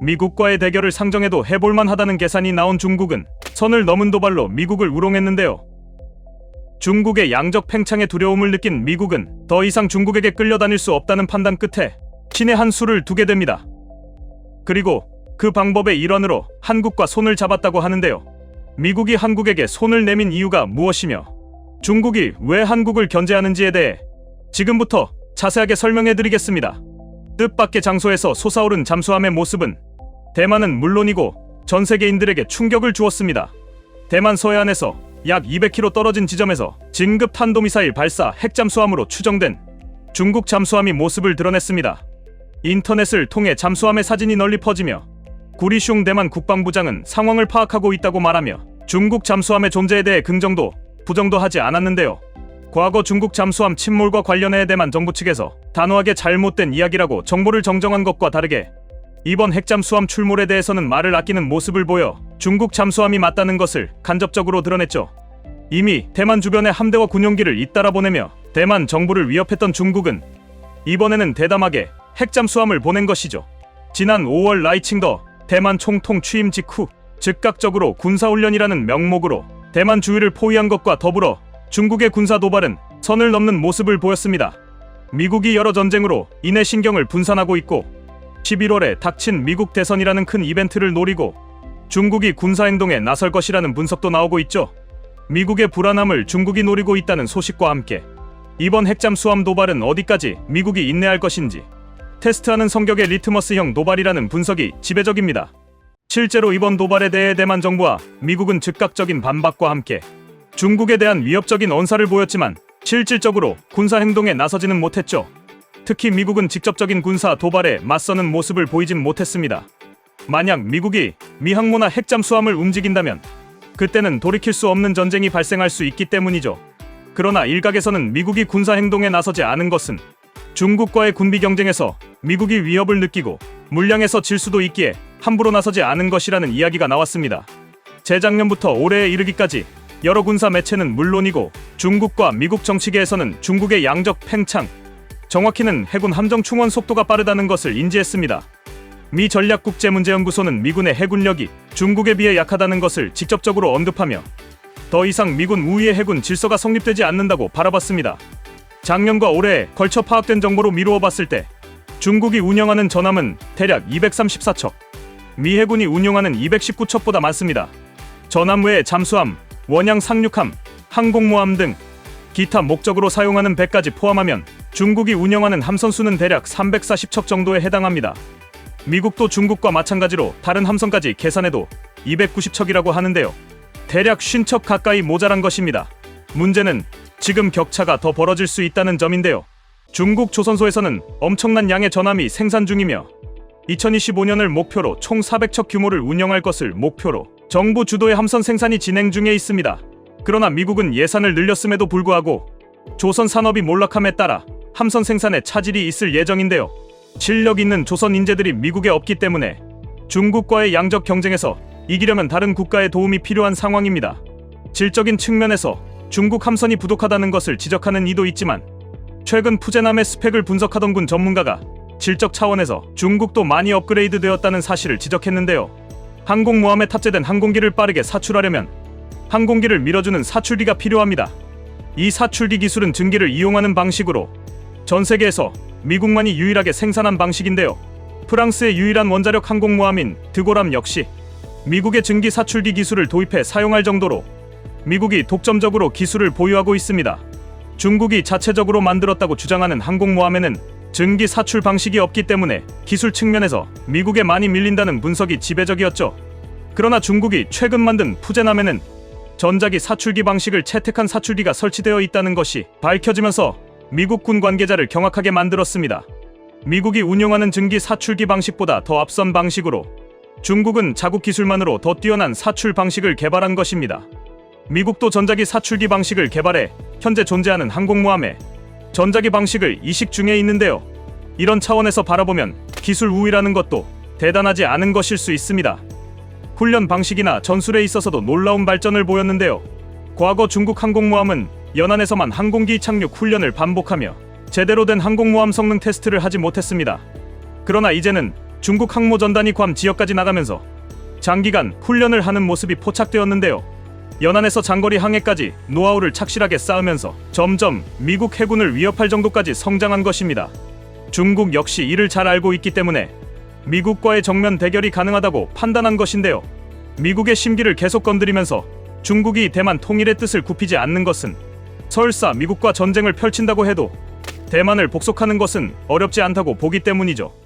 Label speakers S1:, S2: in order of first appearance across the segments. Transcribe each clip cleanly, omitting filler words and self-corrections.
S1: 미국과의 대결을 상정해도 해볼만 하다는 계산이 나온 중국은 선을 넘은 도발로 미국을 우롱했는데요. 중국의 양적 팽창에 두려움을 느낀 미국은 더 이상 중국에게 끌려다닐 수 없다는 판단 끝에 신의 한 수를 두게 됩니다. 그리고 그 방법의 일환으로 한국과 손을 잡았다고 하는데요. 미국이 한국에게 손을 내민 이유가 무엇이며 중국이 왜 한국을 견제하는지에 대해 지금부터 자세하게 설명해드리겠습니다. 뜻밖의 장소에서 솟아오른 잠수함의 모습은 대만은 물론이고 전 세계인들에게 충격을 주었습니다. 대만 서해안에서 약 200km 떨어진 지점에서 진급 탄도미사일 발사 핵잠수함으로 추정된 중국 잠수함이 모습을 드러냈습니다. 인터넷을 통해 잠수함의 사진이 널리 퍼지며 구리슝 대만 국방부장은 상황을 파악하고 있다고 말하며 중국 잠수함의 존재에 대해 긍정도 부정도 하지 않았는데요. 과거 중국 잠수함 침몰과 관련해 대만 정부 측에서 단호하게 잘못된 이야기라고 정보를 정정한 것과 다르게 이번 핵잠수함 출몰에 대해서는 말을 아끼는 모습을 보여 중국 잠수함이 맞다는 것을 간접적으로 드러냈죠. 이미 대만 주변에 함대와 군용기를 잇따라 보내며 대만 정부를 위협했던 중국은 이번에는 대담하게 핵잠수함을 보낸 것이죠. 지난 5월 라이칭더 대만 총통 취임 직후 즉각적으로 군사훈련이라는 명목으로 대만 주위를 포위한 것과 더불어 중국의 군사 도발은 선을 넘는 모습을 보였습니다. 미국이 여러 전쟁으로 인해 신경을 분산하고 있고 11월에 닥친 미국 대선이라는 큰 이벤트를 노리고 중국이 군사행동에 나설 것이라는 분석도 나오고 있죠. 미국의 불안함을 중국이 노리고 있다는 소식과 함께 이번 핵잠수함 도발은 어디까지 미국이 인내할 것인지 테스트하는 성격의 리트머스형 도발이라는 분석이 지배적입니다. 실제로 이번 도발에 대해 대만 정부와 미국은 즉각적인 반박과 함께 중국에 대한 위협적인 언사를 보였지만 실질적으로 군사행동에 나서지는 못했죠. 특히 미국은 직접적인 군사 도발에 맞서는 모습을 보이진 못했습니다. 만약 미국이 미항모나 핵잠수함을 움직인다면 그때는 돌이킬 수 없는 전쟁이 발생할 수 있기 때문이죠. 그러나 일각에서는 미국이 군사행동에 나서지 않은 것은 중국과의 군비 경쟁에서 미국이 위협을 느끼고 물량에서 질 수도 있기에 함부로 나서지 않은 것이라는 이야기가 나왔습니다. 재작년부터 올해에 이르기까지 여러 군사 매체는 물론이고 중국과 미국 정치계에서는 중국의 양적 팽창, 정확히는 해군 함정 충원 속도가 빠르다는 것을 인지했습니다. 미 전략국제문제연구소는 미군의 해군력이 중국에 비해 약하다는 것을 직접적으로 언급하며 더 이상 미군 우위의 해군 질서가 성립되지 않는다고 바라봤습니다. 작년과 올해에 걸쳐 파악된 정보로 미루어 봤을 때 중국이 운영하는 전함은 대략 234척, 미 해군이 운용하는 219척보다 많습니다. 전함 외에 잠수함, 원양 상륙함, 항공모함 등 기타 목적으로 사용하는 배까지 포함하면 중국이 운영하는 함선수는 대략 340척 정도에 해당합니다. 미국도 중국과 마찬가지로 다른 함선까지 계산해도 290척이라고 하는데요. 대략 50척 가까이 모자란 것입니다. 문제는 지금 격차가 더 벌어질 수 있다는 점인데요. 중국 조선소에서는 엄청난 양의 전함이 생산 중이며 2025년을 목표로 총 400척 규모를 운영할 것을 목표로 정부 주도의 함선 생산이 진행 중에 있습니다. 그러나 미국은 예산을 늘렸음에도 불구하고 조선 산업이 몰락함에 따라 함선 생산에 차질이 있을 예정인데요. 실력 있는 조선 인재들이 미국에 없기 때문에 중국과의 양적 경쟁에서 이기려면 다른 국가의 도움이 필요한 상황입니다. 질적인 측면에서 중국 함선이 부족하다는 것을 지적하는 이도 있지만 최근 푸젠함의 스펙을 분석하던 군 전문가가 질적 차원에서 중국도 많이 업그레이드 되었다는 사실을 지적했는데요. 항공모함에 탑재된 항공기를 빠르게 사출하려면 항공기를 밀어주는 사출기가 필요합니다. 이 사출기 기술은 증기를 이용하는 방식으로 전 세계에서 미국만이 유일하게 생산한 방식인데요. 프랑스의 유일한 원자력 항공모함인 드고람 역시 미국의 증기 사출기 기술을 도입해 사용할 정도로 미국이 독점적으로 기술을 보유하고 있습니다. 중국이 자체적으로 만들었다고 주장하는 항공모함에는 증기 사출 방식이 없기 때문에 기술 측면에서 미국에 많이 밀린다는 분석이 지배적이었죠. 그러나 중국이 최근 만든 푸젠함에는 전자기 사출기 방식을 채택한 사출기가 설치되어 있다는 것이 밝혀지면서 미국 군 관계자를 경악하게 만들었습니다. 미국이 운용하는 증기 사출기 방식보다 더 앞선 방식으로 중국은 자국 기술만으로 더 뛰어난 사출 방식을 개발한 것입니다. 미국도 전자기 사출기 방식을 개발해 현재 존재하는 항공모함에 전자기 방식을 이식 중에 있는데요. 이런 차원에서 바라보면 기술 우위라는 것도 대단하지 않은 것일 수 있습니다. 훈련 방식이나 전술에 있어서도 놀라운 발전을 보였는데요. 과거 중국 항공모함은 연안에서만 항공기 착륙 훈련을 반복하며 제대로 된 항공모함 성능 테스트를 하지 못했습니다. 그러나 이제는 중국 항모전단이 괌 지역까지 나가면서 장기간 훈련을 하는 모습이 포착되었는데요. 연안에서 장거리 항해까지 노하우를 착실하게 쌓으면서 점점 미국 해군을 위협할 정도까지 성장한 것입니다. 중국 역시 이를 잘 알고 있기 때문에 미국과의 정면 대결이 가능하다고 판단한 것인데요. 미국의 심기를 계속 건드리면서 중국이 대만 통일의 뜻을 굽히지 않는 것은 설사 미국과 전쟁을 펼친다고 해도 대만을 복속하는 것은 어렵지 않다고 보기 때문이죠.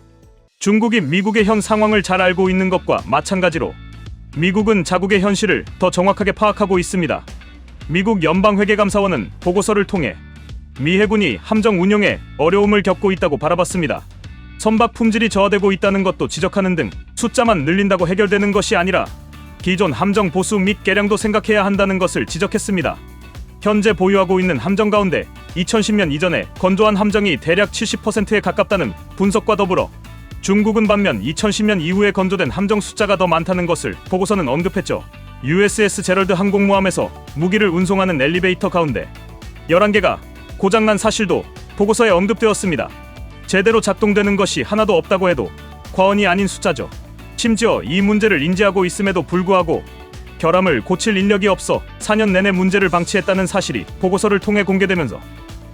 S1: 중국이 미국의 현 상황을 잘 알고 있는 것과 마찬가지로 미국은 자국의 현실을 더 정확하게 파악하고 있습니다. 미국 연방회계감사원은 보고서를 통해 미 해군이 함정 운용에 어려움을 겪고 있다고 바라봤습니다. 선박 품질이 저하되고 있다는 것도 지적하는 등 숫자만 늘린다고 해결되는 것이 아니라 기존 함정 보수 및 개량도 생각해야 한다는 것을 지적했습니다. 현재 보유하고 있는 함정 가운데 2010년 이전에 건조한 함정이 대략 70%에 가깝다는 분석과 더불어 중국은 반면 2010년 이후에 건조된 함정 숫자가 더 많다는 것을 보고서는 언급했죠. USS 제럴드 항공모함에서 무기를 운송하는 엘리베이터 가운데 11개가 고장난 사실도 보고서에 언급되었습니다. 제대로 작동되는 것이 하나도 없다고 해도 과언이 아닌 숫자죠. 심지어 이 문제를 인지하고 있음에도 불구하고 결함을 고칠 인력이 없어 4년 내내 문제를 방치했다는 사실이 보고서를 통해 공개되면서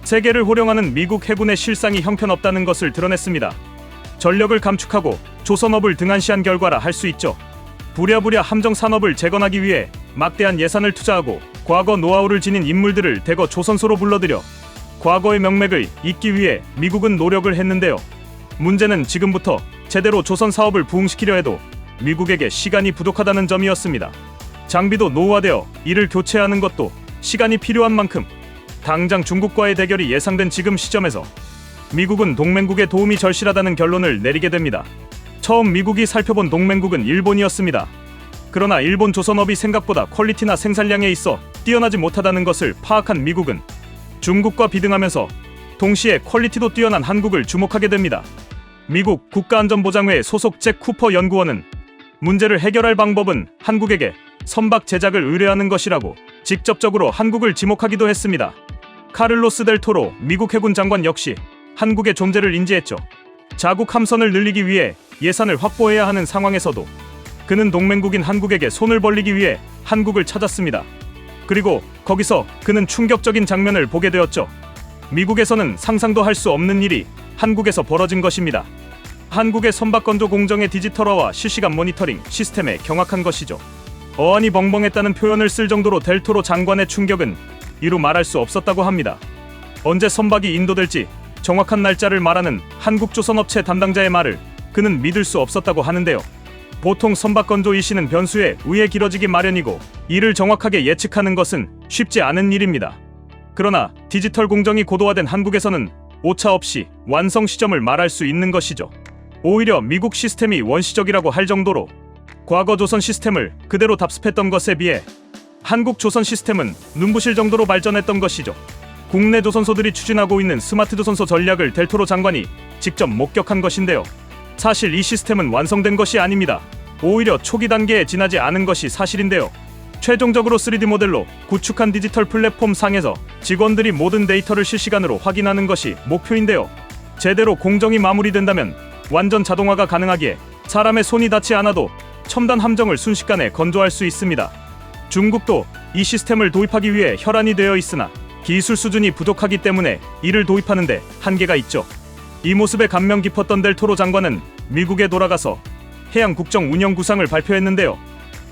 S1: 세계를 호령하는 미국 해군의 실상이 형편없다는 것을 드러냈습니다. 전력을 감축하고 조선업을 등한시한 결과라 할 수 있죠. 부랴부랴 함정 산업을 재건하기 위해 막대한 예산을 투자하고 과거 노하우를 지닌 인물들을 대거 조선소로 불러들여 과거의 명맥을 잇기 위해 미국은 노력을 했는데요. 문제는 지금부터 제대로 조선 사업을 부흥시키려 해도 미국에게 시간이 부족하다는 점이었습니다. 장비도 노후화되어 이를 교체하는 것도 시간이 필요한 만큼 당장 중국과의 대결이 예상된 지금 시점에서 미국은 동맹국의 도움이 절실하다는 결론을 내리게 됩니다. 처음 미국이 살펴본 동맹국은 일본이었습니다. 그러나 일본 조선업이 생각보다 퀄리티나 생산량에 있어 뛰어나지 못하다는 것을 파악한 미국은 중국과 비등하면서 동시에 퀄리티도 뛰어난 한국을 주목하게 됩니다. 미국 국가안전보장회 소속 잭 쿠퍼 연구원은 문제를 해결할 방법은 한국에게 선박 제작을 의뢰하는 것이라고 직접적으로 한국을 지목하기도 했습니다. 카를로스 델 토로 미국 해군 장관 역시 한국의 존재를 인지했죠. 자국 함선을 늘리기 위해 예산을 확보해야 하는 상황에서도 그는 동맹국인 한국에게 손을 벌리기 위해 한국을 찾았습니다. 그리고 거기서 그는 충격적인 장면을 보게 되었죠. 미국에서는 상상도 할 수 없는 일이 한국에서 벌어진 것입니다. 한국의 선박 건조 공정의 디지털화와 실시간 모니터링 시스템에 경악한 것이죠. 어안이 벙벙했다는 표현을 쓸 정도로 델토로 장관의 충격은 이루 말할 수 없었다고 합니다. 언제 선박이 인도될지 정확한 날짜를 말하는 한국조선업체 담당자의 말을 그는 믿을 수 없었다고 하는데요. 보통 선박 건조 일시는 변수에 의해 길어지기 마련이고 이를 정확하게 예측하는 것은 쉽지 않은 일입니다. 그러나 디지털 공정이 고도화된 한국에서는 오차 없이 완성 시점을 말할 수 있는 것이죠. 오히려 미국 시스템이 원시적이라고 할 정도로 과거 조선 시스템을 그대로 답습했던 것에 비해 한국 조선 시스템은 눈부실 정도로 발전했던 것이죠. 국내 조선소들이 추진하고 있는 스마트 조선소 전략을 델토로 장관이 직접 목격한 것인데요. 사실 이 시스템은 완성된 것이 아닙니다. 오히려 초기 단계에 지나지 않은 것이 사실인데요. 최종적으로 3D 모델로 구축한 디지털 플랫폼 상에서 직원들이 모든 데이터를 실시간으로 확인하는 것이 목표인데요. 제대로 공정이 마무리된다면 완전 자동화가 가능하기에 사람의 손이 닿지 않아도 첨단 함정을 순식간에 건조할 수 있습니다. 중국도 이 시스템을 도입하기 위해 혈안이 되어 있으나 기술 수준이 부족하기 때문에 이를 도입하는데 한계가 있죠. 이 모습에 감명 깊었던 델토로 장관은 미국에 돌아가서 해양 국정 운영 구상을 발표했는데요.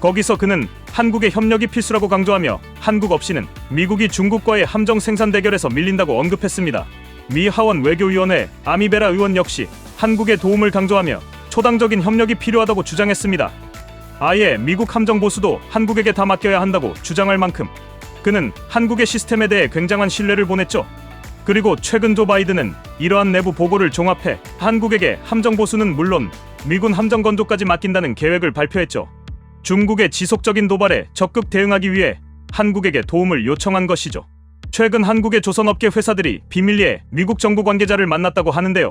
S1: 거기서 그는 한국의 협력이 필수라고 강조하며 한국 없이는 미국이 중국과의 함정 생산 대결에서 밀린다고 언급했습니다. 미 하원 외교위원회 아미베라 의원 역시 한국의 도움을 강조하며 초당적인 협력이 필요하다고 주장했습니다. 아예 미국 함정 보수도 한국에게 다 맡겨야 한다고 주장할 만큼 그는 한국의 시스템에 대해 굉장한 신뢰를 보냈죠. 그리고 최근 조 바이든은 이러한 내부 보고를 종합해 한국에게 함정 보수는 물론 미군 함정 건조까지 맡긴다는 계획을 발표했죠. 중국의 지속적인 도발에 적극 대응하기 위해 한국에게 도움을 요청한 것이죠. 최근 한국의 조선업계 회사들이 비밀리에 미국 정부 관계자를 만났다고 하는데요.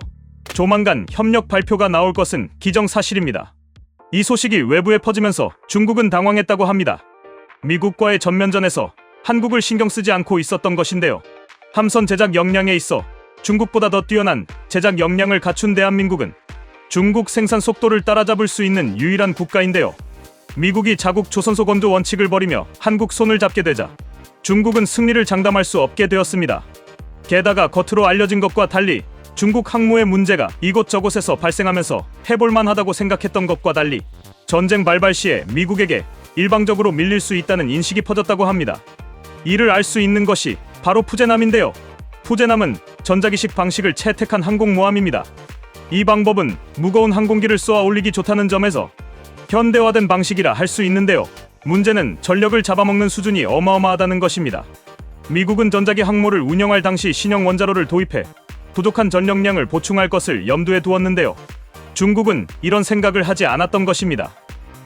S1: 조만간 협력 발표가 나올 것은 기정사실입니다. 이 소식이 외부에 퍼지면서 중국은 당황했다고 합니다. 미국과의 전면전에서 한국을 신경 쓰지 않고 있었던 것인데요. 함선 제작 역량에 있어 중국보다 더 뛰어난 제작 역량을 갖춘 대한민국은 중국 생산 속도를 따라잡을 수 있는 유일한 국가인데요. 미국이 자국 조선소 건조 원칙을 버리며 한국 손을 잡게 되자 중국은 승리를 장담할 수 없게 되었습니다. 게다가 겉으로 알려진 것과 달리 중국 항모의 문제가 이곳저곳에서 발생하면서 해볼만 하다고 생각했던 것과 달리 전쟁 발발 시에 미국에게 일방적으로 밀릴 수 있다는 인식이 퍼졌다고 합니다. 이를 알 수 있는 것이 바로 푸제남인데요. 푸제남은 전자기식 방식을 채택한 항공모함입니다. 이 방법은 무거운 항공기를 쏘아 올리기 좋다는 점에서 현대화된 방식이라 할 수 있는데요. 문제는 전력을 잡아먹는 수준이 어마어마하다는 것입니다. 미국은 전자기 항모를 운영할 당시 신형 원자로를 도입해 부족한 전력량을 보충할 것을 염두에 두었는데요. 중국은 이런 생각을 하지 않았던 것입니다.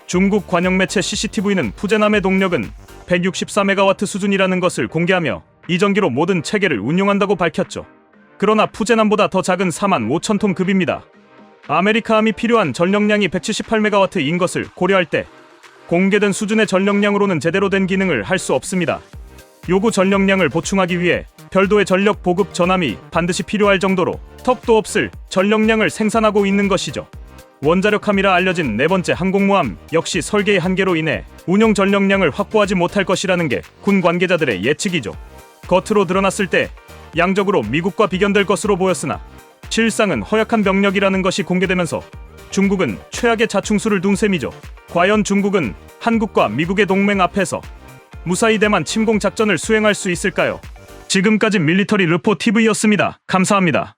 S1: 중국 관영 매체 CCTV는 푸제남의 동력은 164메가와트 수준이라는 것을 공개하며 이 전기로 모든 체계를 운용한다고 밝혔죠. 그러나 푸제남보다 더 작은 4만 5천 톤 급입니다. 아메리카함이 필요한 전력량이 178메가와트인 것을 고려할 때 공개된 수준의 전력량으로는 제대로 된 기능을 할 수 없습니다. 요구 전력량을 보충하기 위해 별도의 전력 보급 전함이 반드시 필요할 정도로 턱도 없을 전력량을 생산하고 있는 것이죠. 원자력함이라 알려진 네 번째 항공모함 역시 설계의 한계로 인해 운용 전력량을 확보하지 못할 것이라는 게 군 관계자들의 예측이죠. 겉으로 드러났을 때 양적으로 미국과 비견될 것으로 보였으나 실상은 허약한 병력이라는 것이 공개되면서 중국은 최악의 자충수를 둔 셈이죠. 과연 중국은 한국과 미국의 동맹 앞에서 무사히 대만 침공 작전을 수행할 수 있을까요? 지금까지 밀리터리 르포 TV였습니다. 감사합니다.